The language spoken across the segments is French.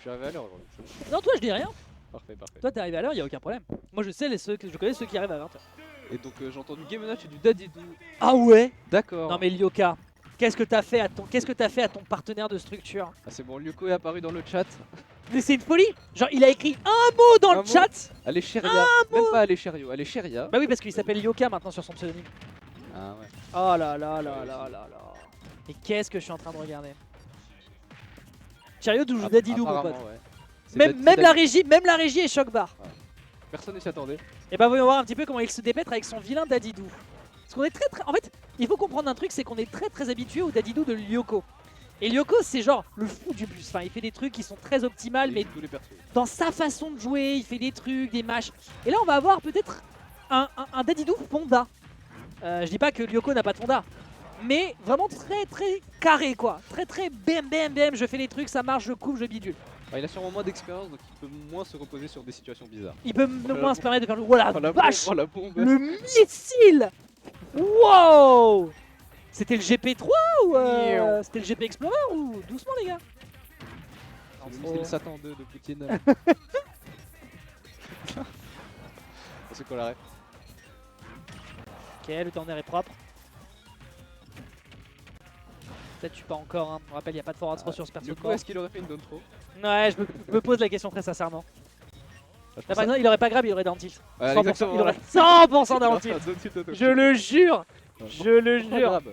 suis arrivé à l'heure aujourd'hui. Non, toi je dis rien. Parfait, parfait. Toi t'es arrivé à l'heure, y a aucun problème. Moi je sais je connais ceux qui arrivent à 20h. Et donc j'ai entendu Game Watch et du Dadidou. Ah ouais. D'accord. Non mais Lyoka, qu'est-ce que t'as fait à ton partenaire de structure? Ah, c'est bon, Lyoko est apparu dans le chat. Mais c'est une folie. Genre il a écrit un mot dans Un le mot chat. Alecheria. Même pas Alecherio, Alecheria. Bah oui parce qu'il s'appelle Lyoka maintenant sur son pseudonyme. Ah ouais. Oh là là là là là là. Et qu'est-ce que je suis en train de regarder? Chariot joue Dadidou mon pote. Apparemment, ouais. C'est Même la régie est choc bar. Personne ne s'y attendait. Et bah voyons voir un petit peu comment il se dépêtre avec son vilain Dadidou. Parce qu'on est très. En fait, il faut comprendre un truc, c'est qu'on est très habitué au Dadidou de Lyoko. Et Lyoko c'est genre le fou du bus. Enfin il fait des trucs qui sont très optimales mais Tous les persos. dans sa façon de jouer, il fait des trucs, des matchs. Et là on va avoir peut-être un Dadidou Fonda. Je dis pas que Lyoko n'a pas de Fonda. Mais vraiment très carré quoi. Très bam, je fais les trucs, ça marche, je coupe, je bidule. Ah, il a sûrement moins d'expérience donc il peut moins se reposer sur des situations bizarres. Il peut Oh, moins se permettre de faire le... Oh la vache, Oh la bombe. le missile. Wow. C'était le GP3 ou c'était le GP Explorer ou doucement les gars. C'est le missile Satan 2 de Poutine. C'est quoi l'arrêt? Ok, le corner est propre. Peut-être tue pas encore, hein. On rappelle, il n'y a pas de forward throw sur ce perso de Du coup, mort. est-ce qu'il aurait fait une down throw? Ouais, je me pose la question très sincèrement. Je Là, par exemple, il aurait pas grab, il aurait down tilt. Ouais, 100%, exactement. il aurait 100% down tilt. Je le jure. Ouais. Je le Pas jure. grave.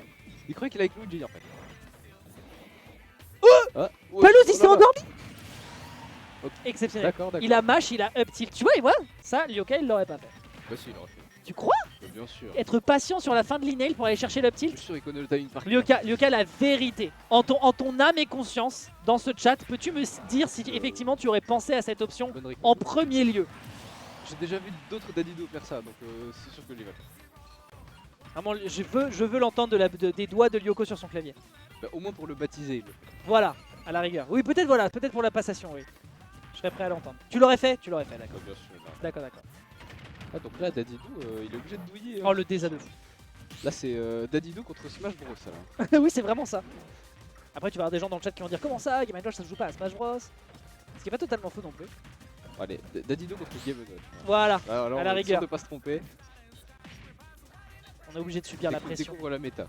Il croyait qu'il avait Luigi en fait. Ah, ouais, Palouse, il oh s'est là là. endormi. Ok. Exceptionnel. D'accord, d'accord. Il a mash, il a up tilt. Tu vois, et voilà, ça, Lyoka, il l'aurait pas fait. Bah si, il aurait fait. Tu crois? Bien sûr. Être patient sur la fin de l'inail pour aller chercher l'up Je suis tilt? sûr qu'il connaît le timing par cœur. Lyoka, la vérité. En ton âme et conscience, dans ce chat, peux-tu me dire si effectivement tu aurais pensé à cette option Bonne réponse. en premier lieu? J'ai déjà vu d'autres Dadidou faire ça, donc c'est sûr que j'y vais. Vraiment, je veux l'entendre des doigts de Lyoko sur son clavier. Bah, au moins pour le baptiser. Il le fait. Voilà, à la rigueur. Oui, peut-être voilà, peut-être pour la passation, oui. Je serais prêt à l'entendre. Tu l'aurais fait? Tu l'aurais fait, d'accord. Bah, bien sûr. Bah. D'accord, d'accord. Ah, donc là, Dadidou, il est obligé de douiller. Hein. Oh, le désat de fou. Là, c'est Dadidou contre Smash Bros. Ça, là. Oui, c'est vraiment ça. Après, tu vas avoir des gens dans le chat qui vont dire comment ça, Game & Watch ça se joue pas à Smash Bros. Ce qui est pas totalement faux non plus. Allez, Dadidou contre Game Watch. Voilà, Ah, alors, à la on est sûr rigueur. de pas se tromper. On est obligé de subir la pression. Découvre la méta.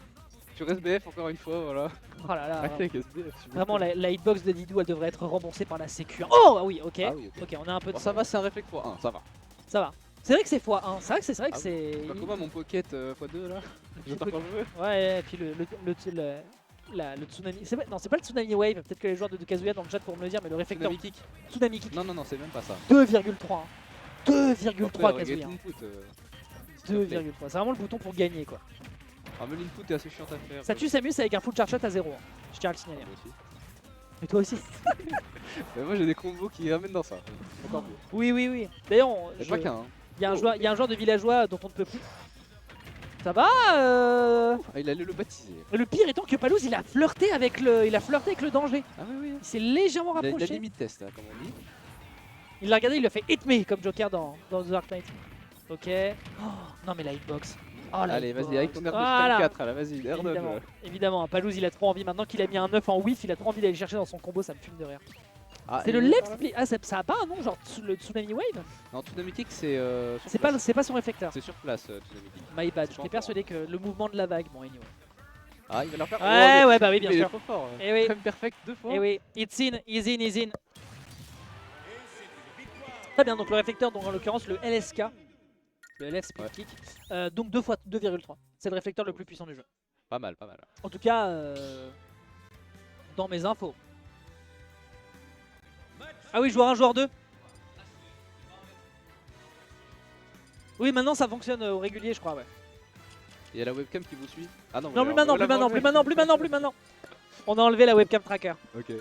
Sur SBF, encore une fois, voilà. Oh là là. Arrêtez avec SBF. s'il vous Vraiment, plaît. la hitbox de Didou, elle devrait être remboursée par la sécu. Oh ah oui, ok. Ah oui, ok. Ok, on a un peu de... Bon, ça va, c'est un réflexe x1, ça va. Ça va. C'est vrai que c'est x1. C'est vrai que Ah oui. c'est... Pas comment mon pocket x2 là? J'attends quand je veux. Ouais, et puis le tsunami... Non, c'est pas le tsunami wave. Peut-être que les joueurs de Kazuya dans le chat pourront me le dire, mais le réflecteur... Tsunami kick. Tsunami kick. Non, non, non, c'est même pas ça. 2,3. 2,3 Après, Kazuya. get input, 2,3. C'est vraiment le bouton pour gagner quoi. Ah, mais l'input est assez chiant à faire. Ça tue Samus avec un full charge shot à 0. Je tiens à le signaler. Moi aussi. Et toi aussi. Mais moi j'ai des combos qui ramènent dans ça. Encore mieux. Oui, oui, oui. D'ailleurs, C'est pas qu'un. Hein. il y a un joueur de villageois dont on ne peut plus. Ça va Ah, il allait le baptiser. Le pire étant que Palouse il a flirté avec le danger. Ah oui, oui. Il s'est légèrement La rapproché. limite test, hein, comme on dit. Il l'a regardé, il lui a fait hit me comme Joker dans The Dark Knight. Ok. Oh, non mais la hitbox. Oh, la Allez, hitbox. vas-y, avec ton air de Voilà. 4 là, vas-y, air Évidemment, 9. évidemment. Palouse il a trop envie. Maintenant qu'il a mis un 9 en whiff, il a trop envie d'aller chercher dans son combo, ça me fume de rire. Ah, C'est le left split. Ah, ça a pas un nom, genre le Tsunami Wave? Non, Tsunami Kick c'est. C'est pas son réflecteur. C'est sur place, Tsunami Kick. My bad, C'est j'étais pas persuadé que le mouvement de la vague. Bon, anyway. Ah, il va leur faire. Ouais, Oh, ouais, bah oui, bien mais il est sûr. trop fort. Eh oui. Frame perfect 2 fois. Et oui, it's in, is in. Très bien, donc le réflecteur, donc en l'occurrence le LSK, le LF Split Ouais. Kick, donc 2 fois 2,3. C'est le réflecteur le plus puissant du jeu. Pas mal, pas mal. En tout cas, dans mes infos. Ah oui, joueur 1, joueur 2. Oui, maintenant ça fonctionne au régulier, je crois, ouais. Il y a la webcam qui vous suit. Ah non, Non, plus maintenant, plus maintenant, plus maintenant, plus maintenant, plus maintenant. On a enlevé la webcam tracker. Ok.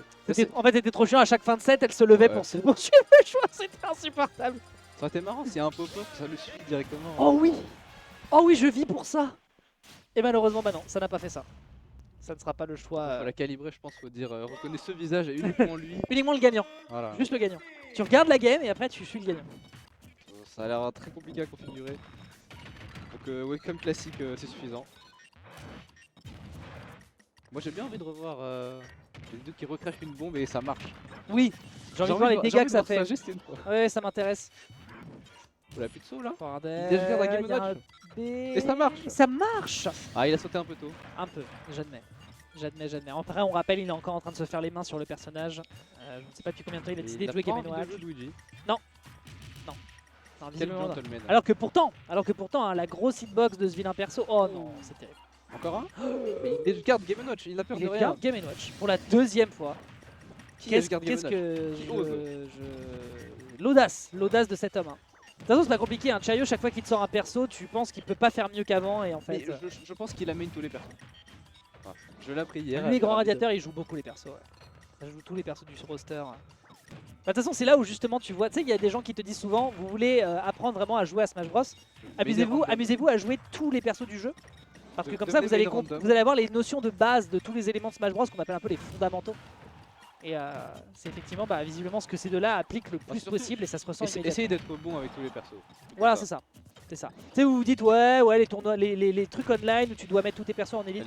En fait, c'était trop chiant, à chaque fin de set, elle se levait Ouais. pour suivre le choix, c'était insupportable. Ça aurait été marrant s'il y a un pop-up, ça le suit directement. Oh oui. Oh oui, je vis pour ça. Et malheureusement, bah non, ça n'a pas fait ça. Ça ne sera pas le choix. Faut la calibrer, je pense, faut dire reconnais ce visage et uniquement lui. Uniquement le gagnant, Voilà. juste le gagnant. Tu regardes la game et après tu suis le gagnant. Ça a l'air très compliqué à configurer. Donc webcam classique, c'est suffisant. Moi j'ai bien envie de revoir des vidéos qui recrachent une bombe et ça marche. Oui, J'ai envie de voir les dégâts que ça fait. Gester, quoi. Ouais, ça m'intéresse. On a plus de saut là. Regardez, Il dégage la Game il y a Watch. un B. Et ça marche. Ça marche. Ah, il a sauté un peu tôt. Un peu, j'admets. J'admets. Après, on rappelle, il est encore en train de se faire les mains sur le personnage. Je ne sais pas depuis combien de temps il a décidé de jouer Game & Watch. Non, Quel visiblement, non. gentleman. Alors que pourtant, hein, la grosse hitbox de ce vilain perso, oh non, c'est terrible. Encore un. Mais il dégarde Game & Watch, il a peur Il de rien. regarde Game & Watch pour la deuxième fois. Qu'est-ce Qu'est-ce que Qui ose L'audace de cet homme. Hein. De toute façon, c'est pas compliqué. Chayo, chaque fois qu'il te sort un perso, tu penses qu'il peut pas faire mieux qu'avant et en fait. Mais je pense qu'il amène tous les persos. Ah, je l'ai appris hier. Les grands radiateurs, ils jouent beaucoup les persos. Ouais. Ça joue tous les persos du roster. De toute façon, c'est là où justement tu vois, tu sais, il y a des gens qui te disent souvent, vous voulez apprendre vraiment à jouer à Smash Bros. Amusez-vous à jouer tous les persos du jeu. Parce que comme ça, vous allez avoir les notions de base de tous les éléments de Smash Bros qu'on appelle un peu les fondamentaux. Et c'est effectivement, visiblement, ce que ces deux-là appliquent le plus possible et ça se ressent immédiatement. Essayez d'être bon avec tous les persos. Voilà, c'est ça. C'est ça. Tu sais, vous vous dites, ouais, les tournois, les trucs online où tu dois mettre tous tes persos en élite.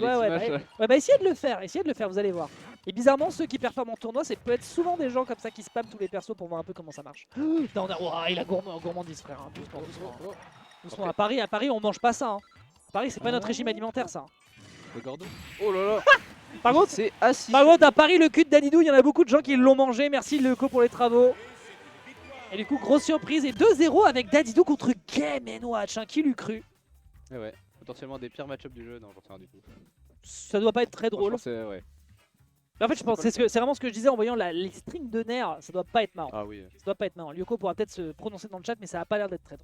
Essayez de le faire, vous allez voir. Et bizarrement, ceux qui performent en tournoi, c'est peut-être souvent des gens comme ça qui spamment tous les persos pour voir un peu comment ça marche. Non, il a gourmandise, frère. Hein. Doucement. À Paris, on mange pas ça. Hein. À Paris, c'est pas notre régime alimentaire, ça. Le Gordo. Oh là là. Par contre, c'est assis. Par contre, à Paris, le cul de Dadidou, il y en a beaucoup de gens qui l'ont mangé. Merci Leco pour les travaux. Et du coup, grosse surprise. Et 2-0 avec Dadidou contre Game & Watch. Hein, qui l'eût cru? Et ouais, potentiellement des pires match-ups du jeu. Non, j'en sais rien du tout. Ça doit pas être très drôle. Ouais. En fait, je pense c'est vraiment ce que je disais en voyant les strings de nerfs. Ça doit pas être marrant. Ah oui. Ça doit pas être marrant. Lyoko pourra peut-être se prononcer dans le chat, mais ça a pas l'air d'être très drôle.